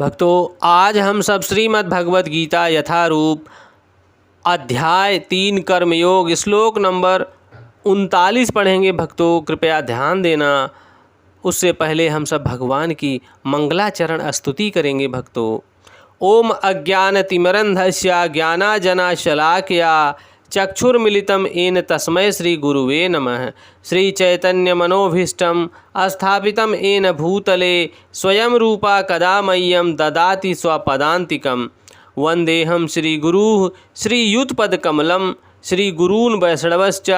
भक्तों, आज हम सब श्रीमद् भगवत गीता यथारूप अध्याय 3 कर्मयोग श्लोक नंबर 39 पढ़ेंगे। भक्तों कृपया ध्यान देना। उससे पहले हम सब भगवान की मंगलाचरण स्तुति करेंगे। भक्तों, ओम अज्ञानतिमिरन्धस्य ज्ञानांजनशलाकया चक्षुर्मिलितं येन तस्मै श्री गुरुवे नमः। श्री चैतन्य मनोभीष्टं स्थापितं येन भूतले स्वयं रूपा कदा मह्यं ददाति स्वपदान्तिकं। वन्देऽहं श्रीगुरुः श्रीयुतपदकमलं श्रीगुरून् वैष्णवश्च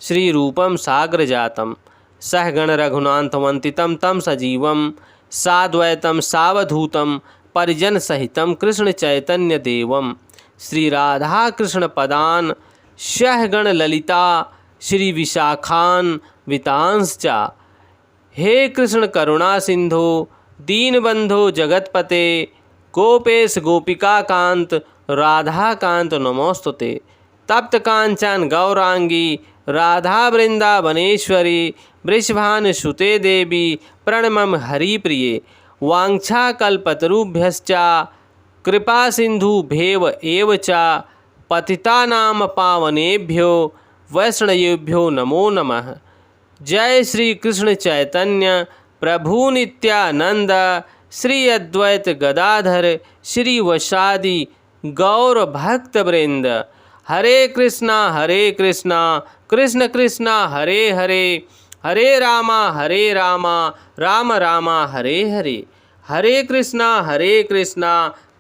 श्रीरूपं साग्रजातं सहगण रघुनाथवन्दितं तं सजीवं साद्वैतं सावधूतं परिजन सहितं कृष्ण चैतन्य देवं श्री राधा कृष्ण पदान सहगण ललिता श्री विशाखान वितांश्च। हे कृष्ण करुणा सिंधो दीनबंधो जगतपते गोपेश गोपिका कांत राधा कांत नमोस्तुते। तप्त कांचन गौरांगी राधा वृंदावनेश्वरी वृषभानुसुते देवी प्रणमं हरिप्रिये। वाञ्छाकल्पतरुभ्यश्च कृपा सिंधुभ्येव एव च पतितानां पावनेभ्यो वैष्णवेभ्यो नमो नमः। जय श्री कृष्ण चैतन्य प्रभु नित्यानंद श्री अद्वैत गदाधर श्री वसादि गौर भक्तवृंद। हरे कृष्णा कृष्ण कृष्णा हरे हरे हरे रामा राम रामा हरे हरे। हरे कृष्णा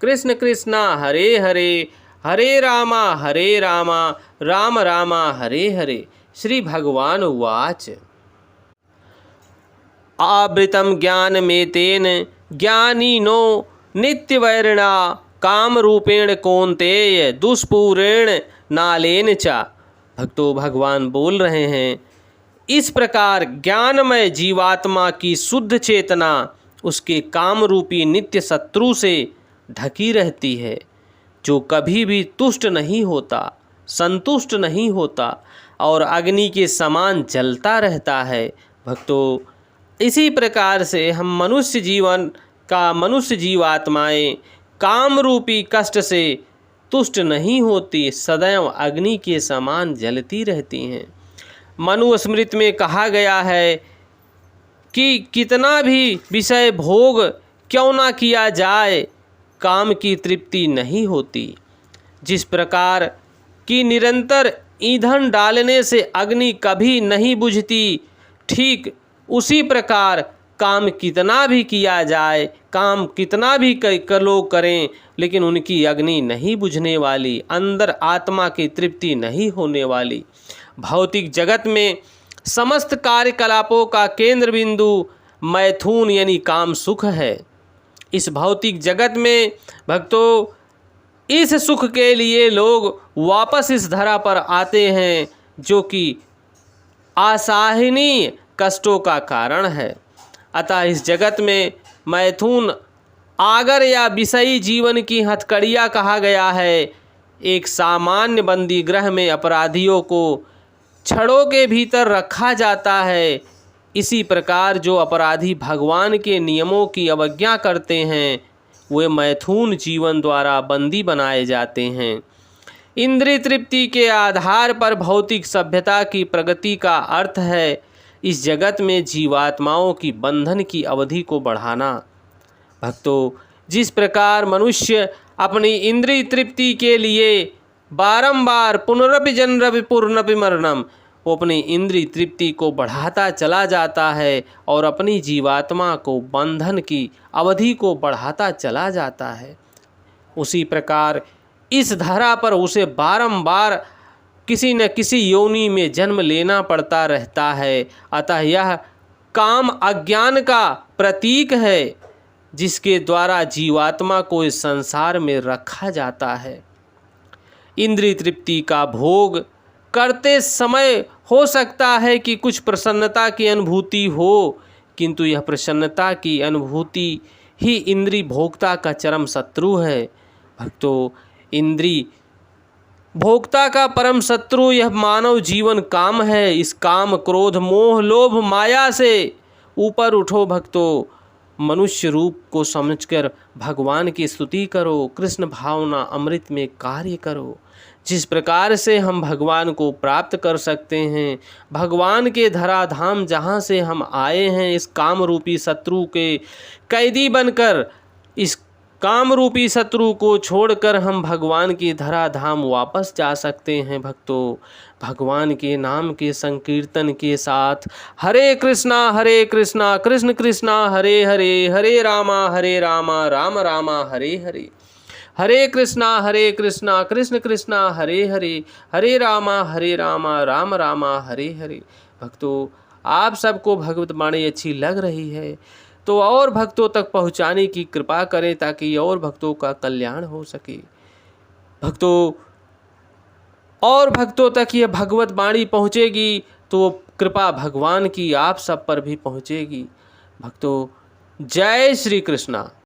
कृष्ण कृष्णा हरे हरे हरे रामा राम रामा हरे हरे। श्री भगवान उवाच आवृतं ज्ञानमेतेन ज्ञानिनो नित्यवैरिणा कामरूपेण कौन्तेय दुष्पूरेण नालेन च। भक्तों, भगवान बोल रहे हैं, इस प्रकार ज्ञानमय जीवात्मा की शुद्ध चेतना उसके काम रूपी नित्य शत्रु से ढकी रहती है, जो कभी भी तुष्ट नहीं होता, संतुष्ट नहीं होता और अग्नि के समान जलता रहता है। भक्तों, इसी प्रकार से हम मनुष्य जीवात्माएं काम रूपी कष्ट से तुष्ट नहीं होती, सदैव अग्नि के समान जलती रहती हैं। मनुस्मृति में कहा गया है कि कितना भी विषय भोग क्यों ना किया जाए, काम की तृप्ति नहीं होती। जिस प्रकार कि निरंतर ईंधन डालने से अग्नि कभी नहीं बुझती, ठीक उसी प्रकार काम कितना भी किया जाए, काम कितना भी लोग करें, लेकिन उनकी अग्नि नहीं बुझने वाली, अंदर आत्मा की तृप्ति नहीं होने वाली। भौतिक जगत में समस्त कार्यकलापों का केंद्र बिंदु मैथुन यानी काम सुख है। इस भौतिक जगत में भक्तों, इस सुख के लिए लोग वापस इस धरा पर आते हैं, जो कि असहनीय कष्टों का कारण है। अतः इस जगत में मैथुन आगर या विषयी जीवन की हथकड़ियाँ कहा गया है। एक सामान्य बंदी गृह में अपराधियों को छड़ों के भीतर रखा जाता है। इसी प्रकार जो अपराधी भगवान के नियमों की अवज्ञा करते हैं, वे मैथुन जीवन द्वारा बंदी बनाए जाते हैं। इंद्रिय तृप्ति के आधार पर भौतिक सभ्यता की प्रगति का अर्थ है इस जगत में जीवात्माओं की बंधन की अवधि को बढ़ाना। भक्तों, जिस प्रकार मनुष्य अपनी इंद्रिय तृप्ति के लिए बारंबार पुनरपि जन्मरपि पूर्णपि मरणम, वो अपनी इंद्रिय तृप्ति को बढ़ाता चला जाता है और अपनी जीवात्मा को बंधन की अवधि को बढ़ाता चला जाता है, उसी प्रकार इस धरा पर उसे बारंबार किसी न किसी योनि में जन्म लेना पड़ता रहता है। अतः यह काम अज्ञान का प्रतीक है, जिसके द्वारा जीवात्मा को इस संसार में रखा जाता है। इंद्रिय तृप्ति का भोग करते समय हो सकता है कि कुछ प्रसन्नता की अनुभूति हो, किंतु यह प्रसन्नता की अनुभूति ही इंद्रिय भोक्ता का चरम शत्रु है। भक्तों, इंद्रिय भोक्ता का परम शत्रु यह मानव जीवन काम है। इस काम क्रोध मोह लोभ माया से ऊपर उठो भक्तों। मनुष्य रूप को समझकर भगवान की स्तुति करो, कृष्ण भावना अमृत में कार्य करो। जिस प्रकार से हम भगवान को प्राप्त कर सकते हैं, भगवान के धराधाम जहाँ से हम आए हैं, इस काम रूपी शत्रु के कैदी बनकर, इस काम रूपी शत्रु को छोड़कर हम भगवान की धराधाम वापस जा सकते हैं। भक्तों, भगवान के नाम के संकीर्तन के साथ हरे कृष्णा कृष्ण कृष्णा हरे हरे, हरे रामा राम रामा हरे हरे, हरे कृष्णा कृष्ण कृष्णा हरे हरे, हरे रामा राम रामा हरे हरे। भक्तों, आप सबको भगवत वाणी अच्छी लग रही है तो और भक्तों तक पहुंचाने की कृपा करें ताकि और भक्तों का कल्याण हो सके। भक्तों, और भक्तों तक ये भगवत वाणी पहुंचेगी तो कृपा भगवान की आप सब पर भी पहुंचेगी। भक्तों, जय श्री कृष्णा।